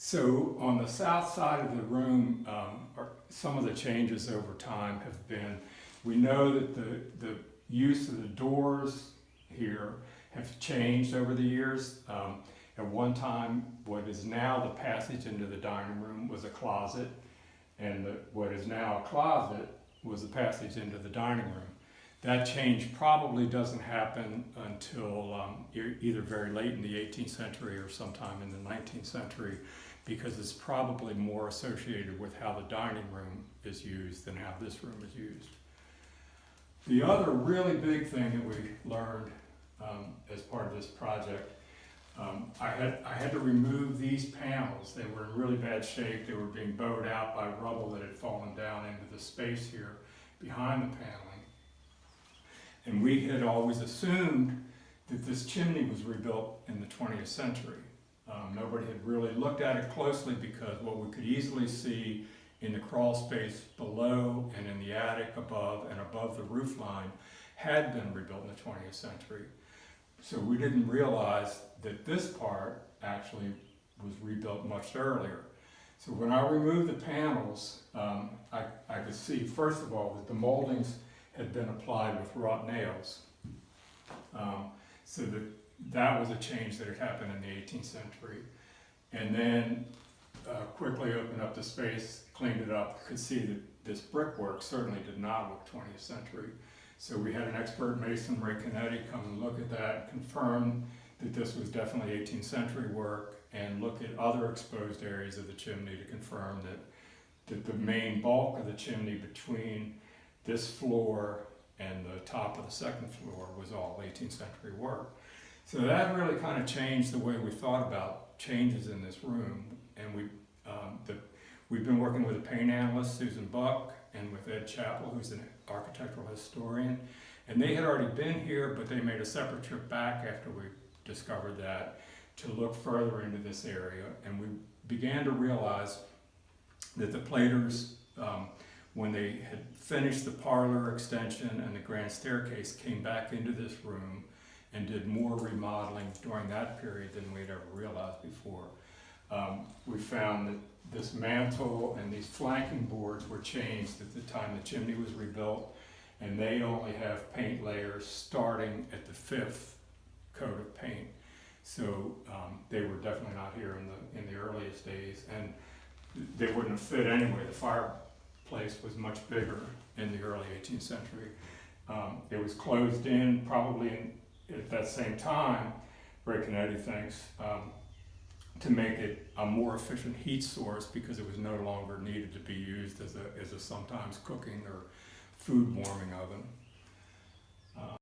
So on the south side of the room, some of the changes over time have been, we know that the use of the doors here have changed over the years. At one time, what is now the passage into the dining room was a closet, and what is now a closet was the passage into the dining room. That change probably doesn't happen until either very late in the 18th century or sometime in the 19th century, because it's probably more associated with how the dining room is used than how this room is used. The other really big thing that we learned as part of this project, I had to remove these panels. They were in really bad shape. They were being bowed out by rubble that had fallen down into the space here behind the paneling. And we had always assumed that this chimney was rebuilt in the 20th century. Nobody had really looked at it closely because what we could easily see in the crawl space below and in the attic above and above the roof line had been rebuilt in the 20th century. So we didn't realize that this part actually was rebuilt much earlier. So when I removed the panels, I could see, first of all, that the moldings had been applied with wrought nails. So that was a change that had happened in the 18th century. And then quickly opened up the space, cleaned it up, could see that this brickwork certainly did not look 20th century. So we had an expert mason, Ray Canetti, come and look at that, confirm that this was definitely 18th century work, and look at other exposed areas of the chimney to confirm that the main bulk of the chimney between this floor and the top of the second floor was all 18th century work. So that really kind of changed the way we thought about changes in this room. And we've been working with a paint analyst, Susan Buck, and with Ed Chappell, who's an architectural historian. And they had already been here, but they made a separate trip back after we discovered that to look further into this area. And we began to realize that the platers, when they had finished the parlor extension and the grand staircase, came back into this room and did more remodeling during that period than we'd ever realized before. We found that this mantle and these flanking boards were changed at the time the chimney was rebuilt, and they only have paint layers starting at the 5th coat of paint. So they were definitely not here in the earliest days, and they wouldn't have fit anyway. The fireplace was much bigger in the early 18th century. It was closed in probably at that same time, Ray Canetti thinks, to make it a more efficient heat source because it was no longer needed to be used as a sometimes cooking or food warming oven.